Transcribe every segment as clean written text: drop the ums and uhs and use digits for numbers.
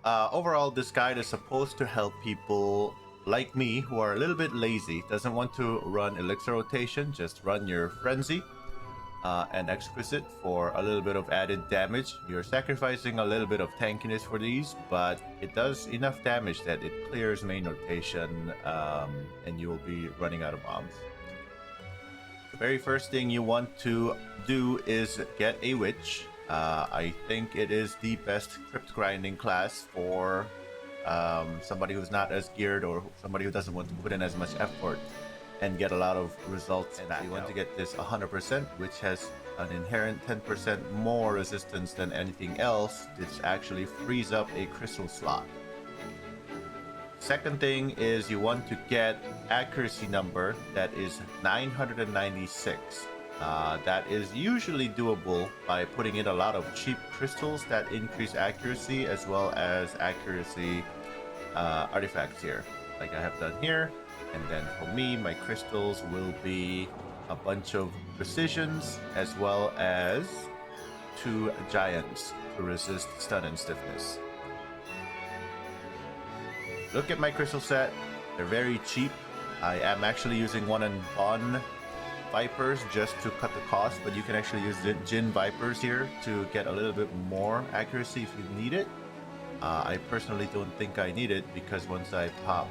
Overall, this guide is supposed to help people like me who are a little bit lazy, doesn't want to run elixir rotation, just run your frenzy and exquisite for a little bit of added damage. You're sacrificing a little bit of tankiness for these, but it does enough damage that it clears main rotation, and you will be running out of bombs. The very first thing you want to do is get a witch. I think it is the best crypt grinding class for somebody who's not as geared or somebody who doesn't want to put in as much effort and get a lot of results. And you want to get this 100%, which has an inherent 10% more resistance than anything else. This actually frees up a crystal slot. Second thing is you want to get accuracy number that is 996. That is usually doable by putting in a lot of cheap crystals that increase accuracy, as well as accuracy artifacts here, like I have done here. And then for me, my crystals will be a bunch of precisions, as well as 2 giants to resist stun and stiffness. Look at my crystal set. They're very cheap. I am actually using one in Bond Vipers just to cut the cost, but you can actually use Jin Vipers here to get a little bit more accuracy if you need it. I personally don't think I need it, because once I pop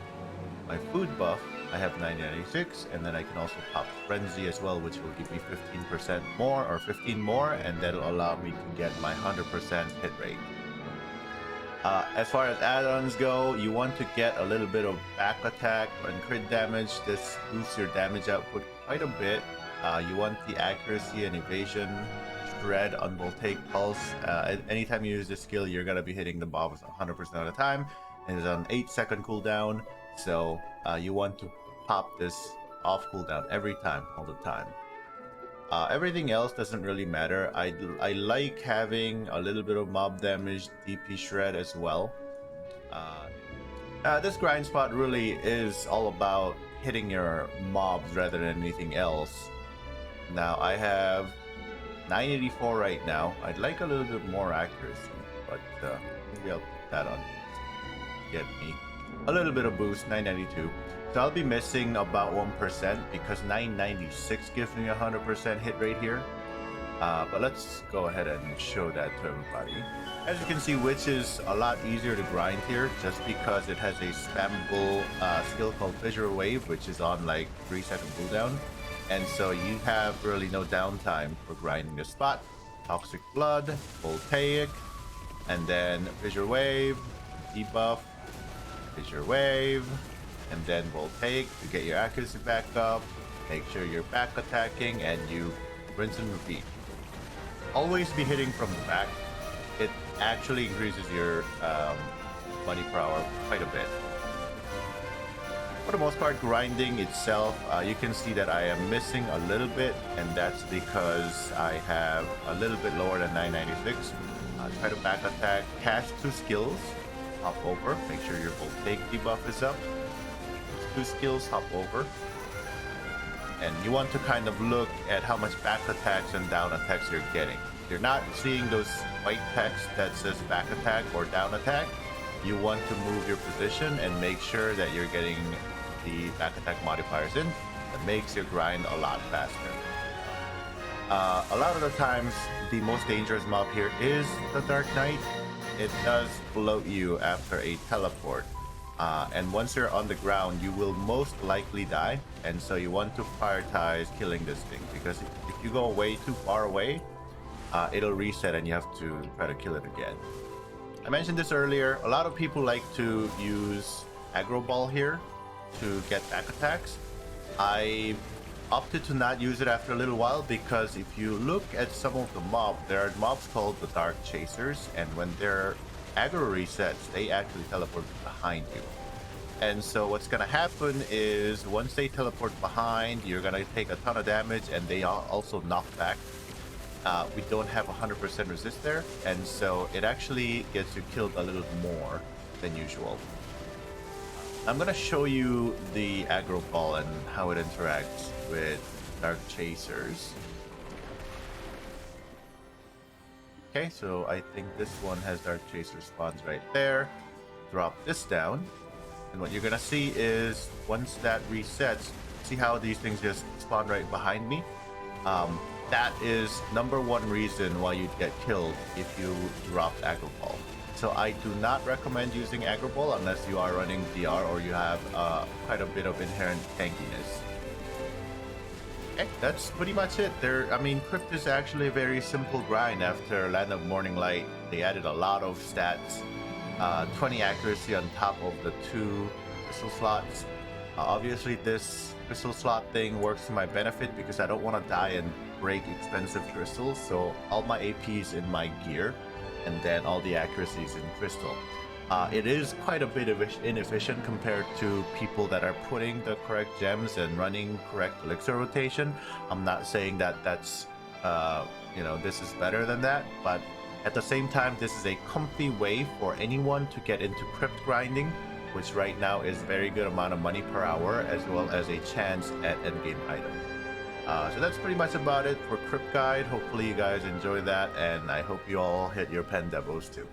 my food buff, I have 996, and then I can also pop Frenzy as well, which will give me 15% more or 15 more, and that'll allow me to get my 100% hit rate. As far as add-ons go, you want to get a little bit of back attack and crit damage. This boosts your damage output quite a bit. You want the accuracy and evasion, shred, unvoltaic pulse. Anytime you use this skill, you're going to be hitting the mobs 100% of the time, and it's on 8-second cooldown. So you want to pop this off cooldown every time, all the time. Everything else doesn't really matter. I like having a little bit of mob damage, DP shred as well. This grind spot really is all about hitting your mobs rather than anything else. Now I have 984 right now. I'd like a little bit more accuracy, but maybe I'll put that on. Get me a little bit of boost, 992. So I'll be missing about 1% because 996 gives me 100% hit rate here. But let's go ahead and show that to everybody. As you can see, Witch is a lot easier to grind here just because it has a spammable skill called Fissure Wave, which is on like 3-second cooldown. And so you have really no downtime for grinding this spot. Toxic Blood, Voltaic, and then Fissure Wave, debuff, Fissure Wave, and then Voltaic to get your accuracy back up. Make sure you're back attacking, and you rinse and repeat. Always be hitting from the back. It actually increases your money per hour quite a bit. For the most part, grinding itself, you can see that I am missing a little bit, and that's because I have a little bit lower than 996. Try to back attack, cast 2 skills, hop over, make sure your Voltaic debuff is up. 2 skills, hop over. And you want to kind of look at how much back attacks and down attacks you're getting. If you're not seeing those white text that says back attack or down attack, you want to move your position and make sure that you're getting the back attack modifiers in. That makes your grind a lot faster. A lot of the times, the most dangerous mob here is the Dark Knight. It does float you after a teleport. And once you're on the ground, you will most likely die. And so you want to prioritize killing this thing, because if you go way too far away, it'll reset and you have to try to kill it again. I mentioned this earlier. A lot of people like to use aggro ball here to get back attacks. I opted to not use it after a little while, because if you look at some of the mobs, there are mobs called the Dark Chasers, and when their aggro resets, they actually teleport behind you. And so what's gonna happen is once they teleport behind, you're gonna take a ton of damage, and they are also knock back. We don't have 100% resist there, and so it actually gets you killed a little more than usual. I'm gonna show you the aggro ball and how it interacts with Dark Chasers. Okay, so I think this one has Dark Chaser spawns right there. Drop this down. And what you're gonna see is once that resets, see how these things just spawn right behind me? That is number one reason why you'd get killed if you dropped Aggro Ball. So I do not recommend using Aggro Ball unless you are running DR or you have quite a bit of inherent tankiness. Okay, that's pretty much it. Crypt is actually a very simple grind after Land of Morning Light. They added a lot of stats, 20 accuracy on top of the 2 crystal slots. Obviously, this crystal slot thing works to my benefit because I don't want to die and break expensive crystals. So all my APs in my gear, and then all the accuracies in crystal. It is quite a bit inefficient compared to people that are putting the correct gems and running correct elixir rotation. I'm not saying that that's, this is better than that, but at the same time, this is a comfy way for anyone to get into crypt grinding, which right now is very good amount of money per hour, as well as a chance at endgame item. So that's pretty much about it for Crypt Guide. Hopefully you guys enjoy that, and I hope you all hit your pen devils too.